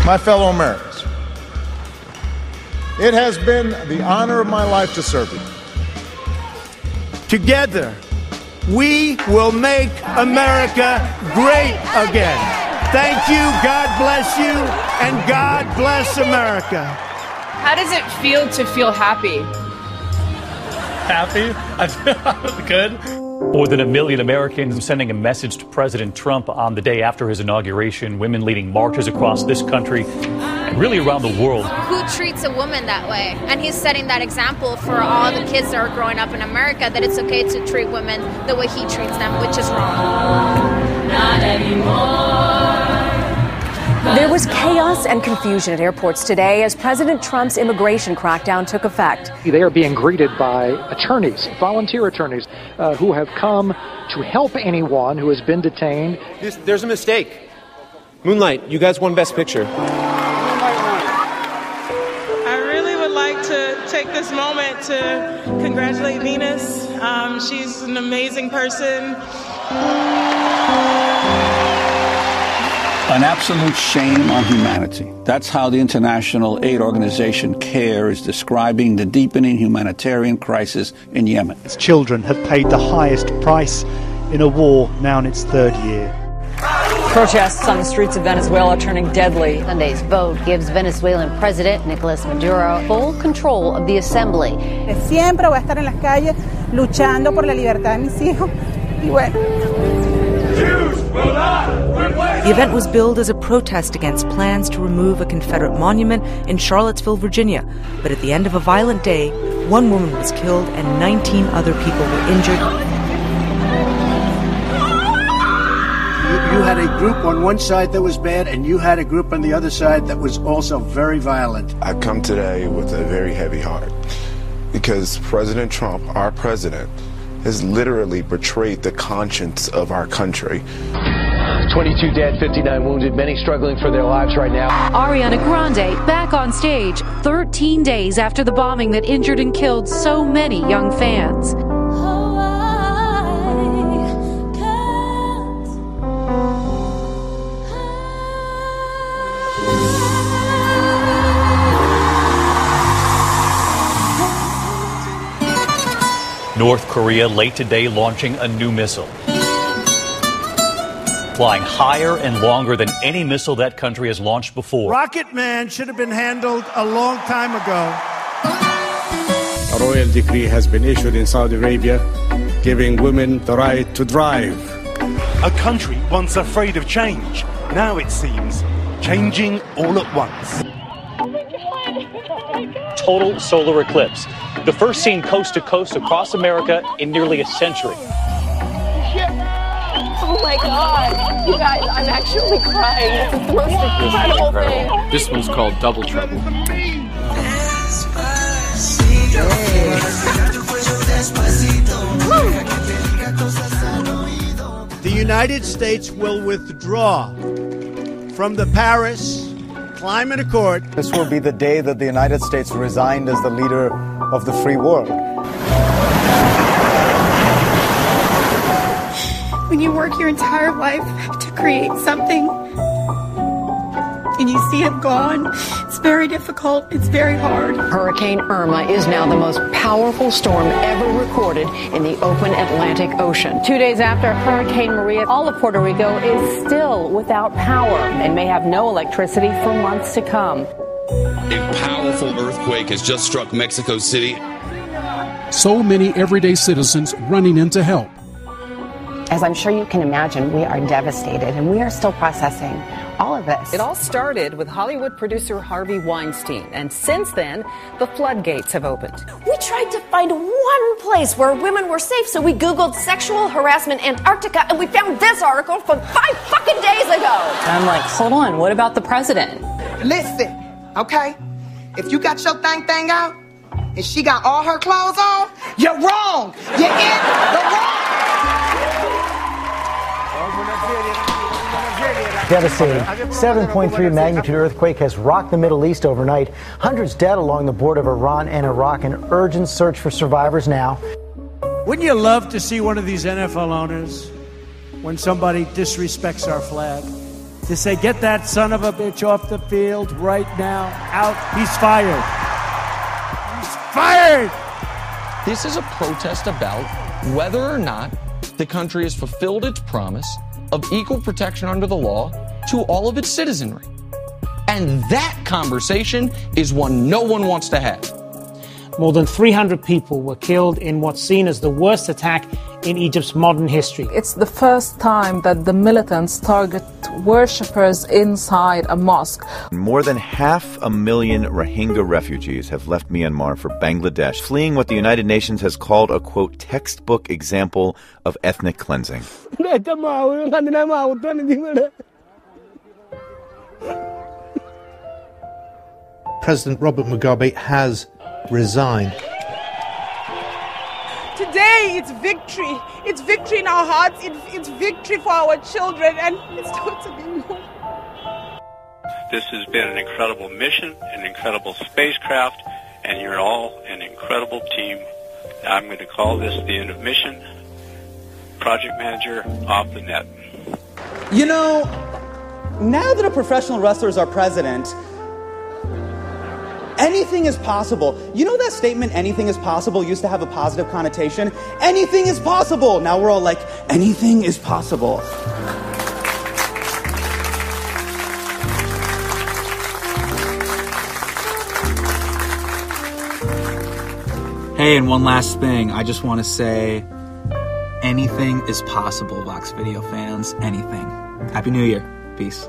My fellow Americans, it has been the honor of my life to serve you. Together, we will make America great again. Thank you, God bless you, and God bless America. How does it feel to feel happy? Happy? I feel good. More than 1 million Americans sending a message to President Trump on the day after his inauguration. Women leading marches across this country and really around the world. Who treats a woman that way? And he's setting that example for all the kids that are growing up in America, that it's okay to treat women the way he treats them, which is wrong. Not anymore. There was chaos and confusion at airports today as President Trump's immigration crackdown took effect. They are being greeted by attorneys, volunteer attorneys, who have come to help anyone who has been detained. There's a mistake. Moonlight, you guys won Best Picture. I really would like to take this moment to congratulate Venus. She's an amazing person. An absolute shame on humanity. That's how the international aid organization CARE is describing the deepening humanitarian crisis in Yemen. Its children have paid the highest price in a war now in its third year. Protests on the streets of Venezuela turning deadly. Sunday's vote gives Venezuelan President Nicolas Maduro full control of the assembly. Siempre voy a estar en las calles luchando por la libertad de mis hijos. Y bueno. The event was billed as a protest against plans to remove a Confederate monument in Charlottesville, Virginia. But at the end of a violent day, one woman was killed and 19 other people were injured. You had a group on one side that was bad, and you had a group on the other side that was also very violent. I come today with a very heavy heart because President Trump, our president, has literally betrayed the conscience of our country. 22 dead, 59 wounded, many struggling for their lives right now. Ariana Grande back on stage 13 days after the bombing that injured and killed so many young fans. North Korea late today launching a new missile, flying higher and longer than any missile that country has launched before. Rocket Man should have been handled a long time ago. A royal decree has been issued in Saudi Arabia giving women the right to drive. A country once afraid of change, now it seems changing all at once. Total solar eclipse. The first seen coast to coast across America in nearly a century. Oh my God. You guys, I'm actually crying. This is the most incredible thing. This one's called Double Trouble. The United States will withdraw from the Paris Climate Accord. This will be the day that the United States resigned as the leader of the free world. When you work your entire life to create something and you see it gone, it's very difficult, it's very hard. Hurricane Irma is now the most powerful storm ever recorded in the open Atlantic Ocean. 2 days after Hurricane Maria, all of Puerto Rico is still without power and may have no electricity for months to come. A powerful earthquake has just struck Mexico City. So many everyday citizens running in to help. As I'm sure you can imagine, we are devastated, and we are still processing all of this. It all started with Hollywood producer Harvey Weinstein, and since then, the floodgates have opened. We tried to find one place where women were safe, so we Googled sexual harassment Antarctica, and we found this article from 5 fucking days ago. And I'm like, hold on, what about the president? Listen, okay? If you got your thing out, and she got all her clothes on, you're wrong. You're in the wrong. Devastating. 7.3 magnitude earthquake has rocked the Middle East overnight. Hundreds dead along the border of Iran and Iraq. An urgent search for survivors now. Wouldn't you love to see one of these NFL owners, when somebody disrespects our flag, to say, get that son of a bitch off the field right now. Out. He's fired. He's fired! This is a protest about whether or not the country has fulfilled its promise of equal protection under the law to all of its citizenry. And that conversation is one no one wants to have. More than 300 people were killed in what's seen as the worst attack in Egypt's modern history. It's the first time that the militants target worshippers inside a mosque. More than 500,000 Rohingya refugees have left Myanmar for Bangladesh, fleeing what the United Nations has called a, quote, textbook example of ethnic cleansing. President Robert Mugabe has resigned. Today, it's victory. It's victory in our hearts. It's victory for our children, and it's totally new. This has been an incredible mission, an incredible spacecraft, and you're all an incredible team. I'm going to call this the end of mission. Project manager off the net. You know, now that a professional wrestler is our president, anything is possible. You know that statement, anything is possible, used to have a positive connotation? Anything is possible. Now we're all like, anything is possible. Hey, and one last thing. I just want to say, anything is possible, Vox Video fans. Anything. Happy New Year. Peace.